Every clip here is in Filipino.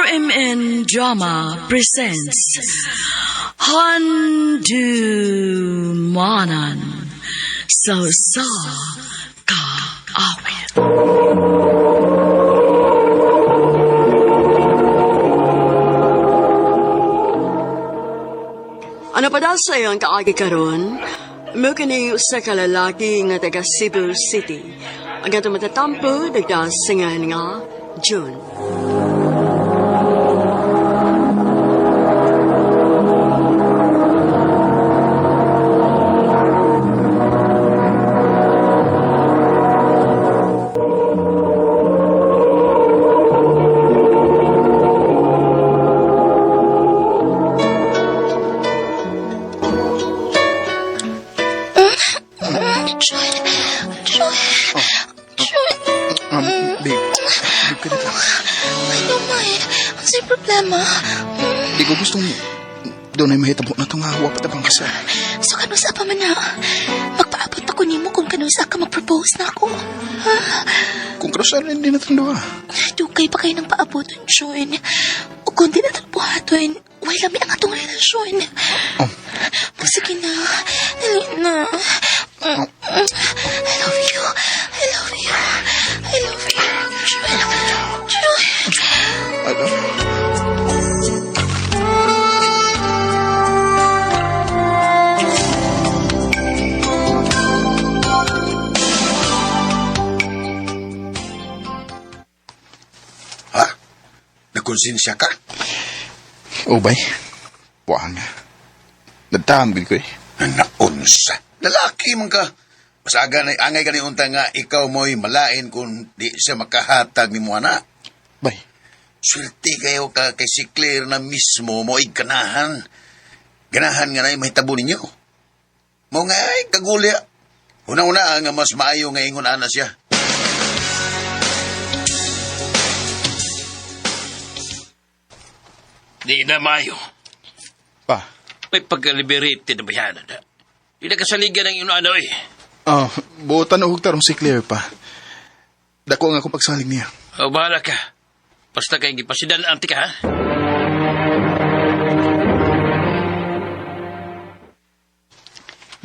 RMN Drama presents Handu Manan So Sa Ka Awit. Ano pa daw sa'yo ang kaagi karon? Mo kini usa ka lalaki nga taga Cebu City. Ang atong matatampo nagdasingan nga June. Babe ka na lang. Ay, naman. Ano sa'yo problema? Di ko gustong doon ay mahitabo na itong hawa pa tabang kasal. So, kanusa pa man na? Magpaabot pa ko nimo kung kanusa ka mag-propose na ako. Ha? Kung krasal, hindi na itong duha. Dugay pa kayo ng paaboton, John. O kung di na ito buhaton, way lami ang atong relasyon. Oh. Sige na. Dali na. I love you. I love you. I love you. John. John. Ano? Ha? Nagkonsensya ka? Oh, bay. Buwang nga. Nagtahambil ko eh. Naunsa. Lalaki man ka. Masaga na angay ka ni unta nga ikaw mo'y malain kung di siya makahatag ni mo ana. Bay. Swerte kayo ka kay si Claire na mismo mo'y ganahan. Ganahan nga na mahitabo ninyo. Mo nga ay kagulya. Una-una nga mas maayo nga ingon ana siya. Di na mayo. Pa. May pagka-liberated na bayanan na. Di na kasaligan ng ino ano eh. Oh, buotan na hugtarong si Claire pa. Dako nga akong pagsaling niya. O, bahala ka. Basta kay gipasidan anti ka, ha?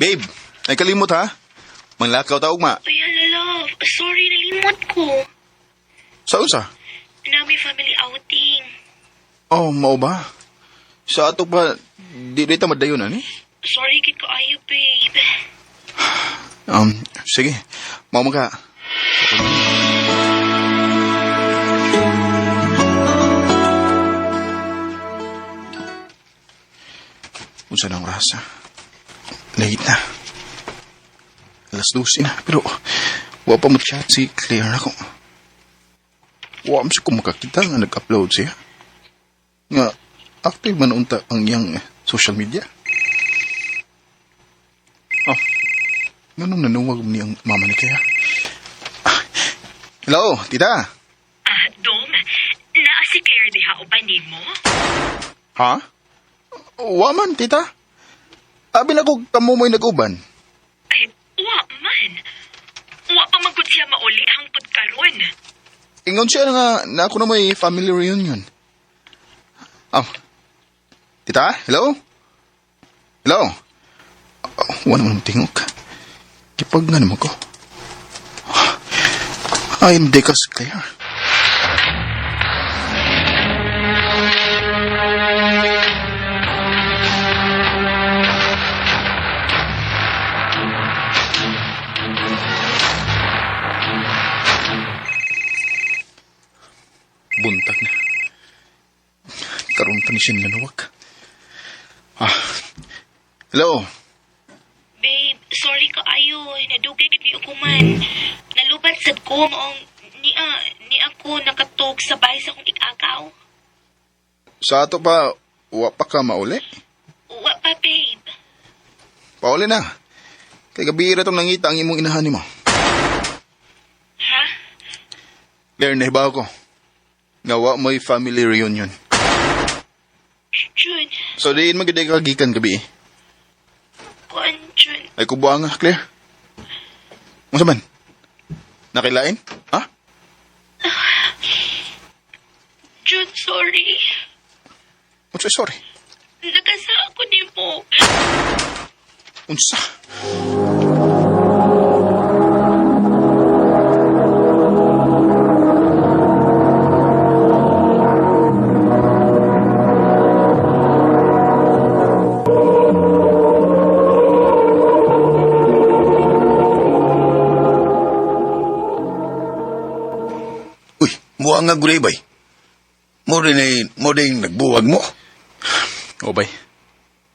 Babe, ay kalimot ha? Manglakaw taog ma. Ay, love. Sorry, nalimot ko. Saan sa? Nami family outing. Oh, mao ba? Sa ato pa, di ta madayon ani? Sorry, kid ko ayo, babe. Sige. Mao ka. Unsa nang rasa? Late na. Alas 12 na. Pero, wa pa mag-chat si Claire ako. Wa man siya kung makakita nga nag-upload siya. Nga, active man unta ang iyang social media. Oh, ganun nanuwag mo niyang mama ni Claire. Hello, tita. Dom, naa si Claire diha o banin mo? Ha? Wa man, tita. Abi na ko kamo mo'y nag-uban. Ay, wa man. Wa pa magkut siya mauli hangtod karon. Ingon siya nga na ako na may family reunion. Oh. Tita, hello? Hello? Oh, wala naman tingok. Kipag nga naman ko. Ay, hindi ka Claire. Buntag na. Karoon pa ni siya nanuwag. Hello? Babe, sorry ka ayo. Nadugay kit ko man. Nalubat sad ko maong ni ako nakatog sa bahay sa kong ikagaw. Sa ato pa, wa pa ka mauli? Wa pa, babe. Pauli na. Kay gabi itong nangita ang imong inahan mo. Ha? Claire, nahibaw ko. Nga wa may family reunion. Jun, So, diin magiday kagikan gabi. kuan, Jun. Ay kubuha nga, Claire. Masa man? Nakilain? Ha? Jun, Sorry. Unsay sorry? Nagasa ako ni mo. Unsa? Uy, buwang nga gulay bay. Mo rin nagbuwag mo. O bay.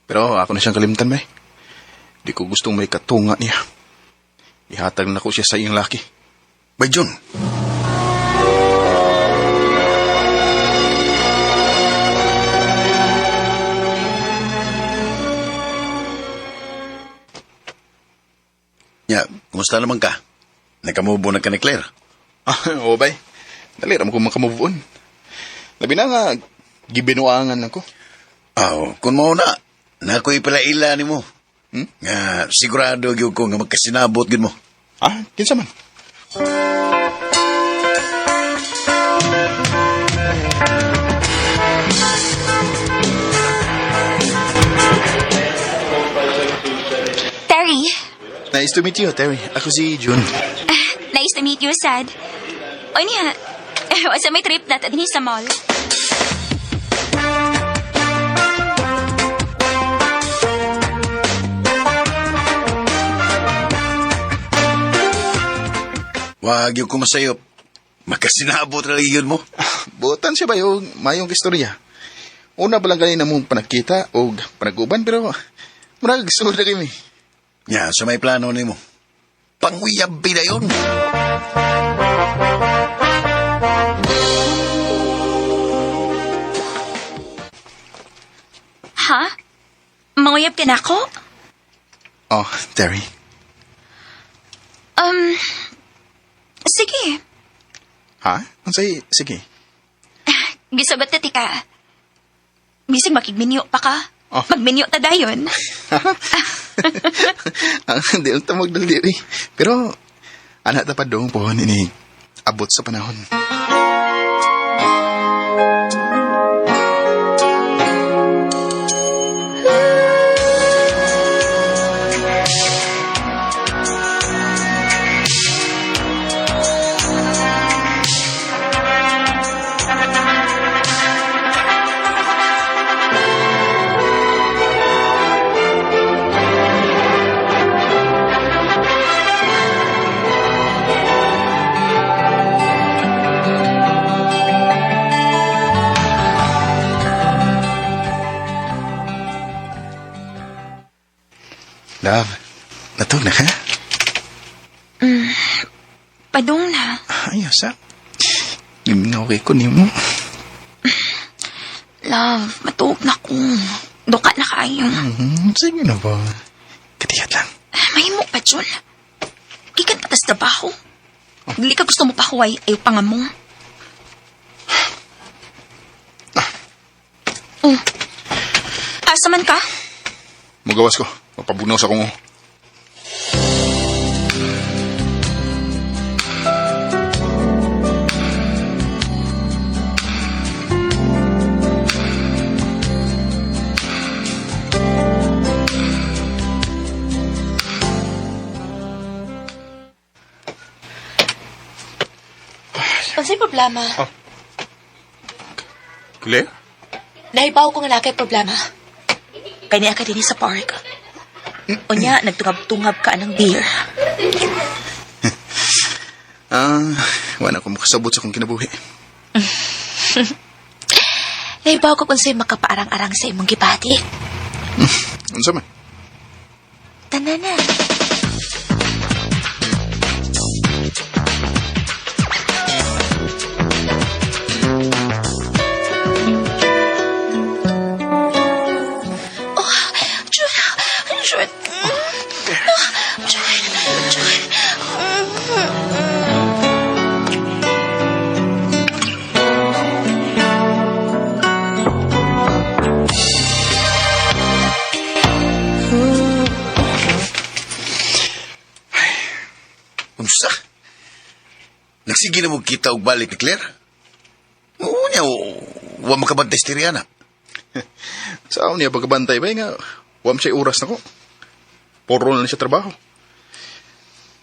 Pero ako na siyang kalimtan bay. Di ko gustong may katunga niya. Ihatag na ko siya sa iyong laki. Bay John. Ya, kumusta naman ka? Nakamubo na ka ni Claire? O bay. Dali ram ko makamove on. Labi na nga, gibinuangan ako. Kung mo na, nako'y palaila ni mo. Nga, sigurado gyud ko nga magkasinabot gyud mo. Kinsa man? Terry, Nice to meet you, Terry. Ako si June. nice to meet you, Sad. O niya, sa may trip natin din sa mall. Wag yung kumasayop. Magkasinabot na yun mo. Butan siya ba yung mayong istorya? Una pa lang ganina mong panagkita o panaguban, pero marag sunod na kami. Ya, sa may plano ni mo. Pangwiyabi na yun. Ha? Manguyab ka na ako? Oh, Terry. Sige. Ha? Sige. Gisagot na tika. Bisig makigminyo pa ka. Oh. Magminyo ta dayon. Hindi lang ta magdaldiri. Pero, anak tapad dong po ini abot sa panahon. Love, natog na ka? Padung na. Ayos ha? Gimingaw kay ko ni mo. Love, matuog na ko. Duka na kayo. Sige na ba? Katiyat lang. Mahimo pa, Jun. Ikan patas trabaho. Dili ka gusto mo pa huway, ayaw pa nga mo. Asa man ka? Magawas ko. Mapabunaw sa kong. Unsay problema? Claire? Nahibaw ko nga na kay problema. Kanya ka din sa park. Unya, nagtungab-tungab ka ng beer. Wala ko makasabot sa kong kinabuhi. Nahibaw ko kung sa'yo makapaarang-arang sa imong gibati. Unsa man? Tananan. Unsa? Nagsige na mo kita og balik ni Claire? Oo niya, wa makabantay sa tiri, anak. Saan niya pagkabantay ba nga? Wam siya oras na ko. Puro na siya trabaho.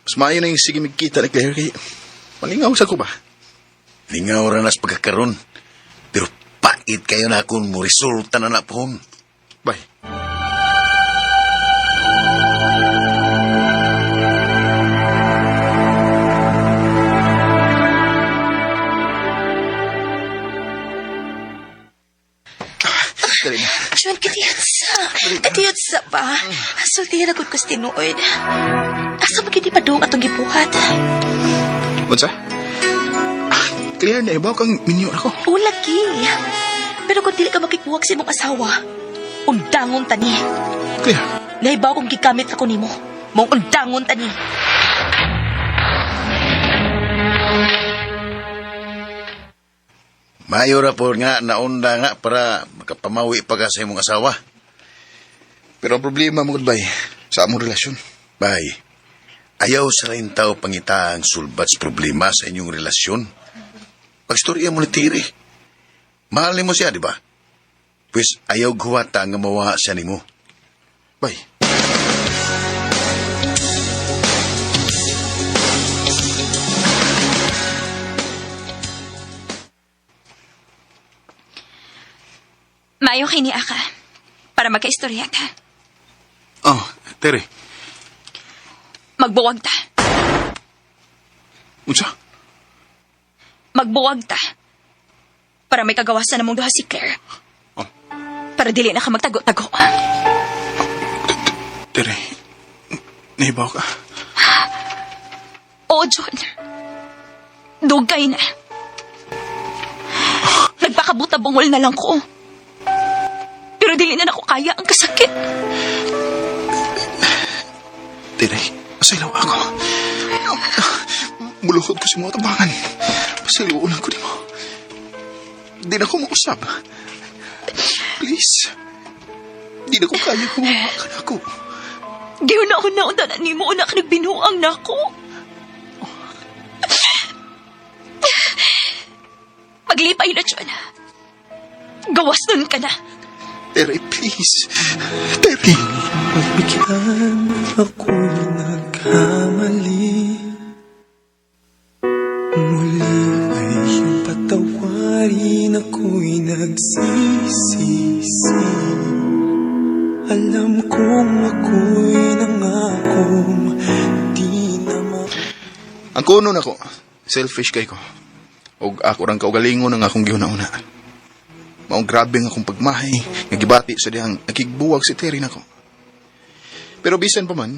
Mas maayo na yung sige magkita ni Claire kay malingaw sa ko ba? Lingaw ra nas pagkakaroon. Pero pait kayo na kung mo resulta na napon. Bay. Dali na. John, katiyot sa pa. Sultihan ako ko tinuod. Asa magindi pa doon atong gibuhat? Unsa? Clear na ibaw kang minyo ako. O, lagi. Pero kung dili ka makikuwag sa imong asawa, undangon tani. Clear. Naibaw kong gigamit ako nimo. Mong undangon tani. Mayo ra po nga naunda nga para makapamawi pa ka sa imong asawa. Pero ang problema mo, bay, sa among relasyon. Bay, ayaw sa rin tao pangita ang sulbat sa problema sa inyong relasyon. Pagstorya mo ni Tiri. Mahal ni mo siya, di ba? Pues ayaw guwata nga mawa siya ni mo. Bay. Maayo kay ni Aka. Para magkaistorya ta. Oh, Tere. Magbuwag ta. Unsa? Magbuwag ta. Para may kagawasan na mong duha si Claire. Oh. Para dili na ka magtago-tago. Tere. Nahibaw ka. Oo, John. Dugay na. Nagpakabuta-bungol na lang ko. Pero dili na ako kaya ang kasakit. Tere, pasaylaw ako. Muluhod ko si mga tabangan. Pasaylawan ko di mo. Di na ko mausap. Please. Di na ko kaya kumawa ka na ako. Gihuna-una na ni mo na ka nagbinuang na ako. Maglipay na, John. Gawas nun ka na. Tere, please. Tere. Pagbigyan ako'y nagkamali. Muli ay iyong patawarin ako'y nagsisisi. Alam kong ako'y nangakong di naman. Ang kuno na ko, selfish kay ko. O ako rang kaugalingon ang akong gihuna-una. Maong grabe nga akong pagmahay, nagibati sa dihang nakigbuwag si Terry nako. Pero bisan pa man,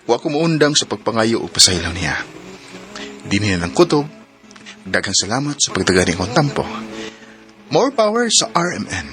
wa ko muundang sa pagpangayo o pasaylaw niya. Di niya ng kutob, daghang salamat sa pagtagani kong tampo. More power sa RMN.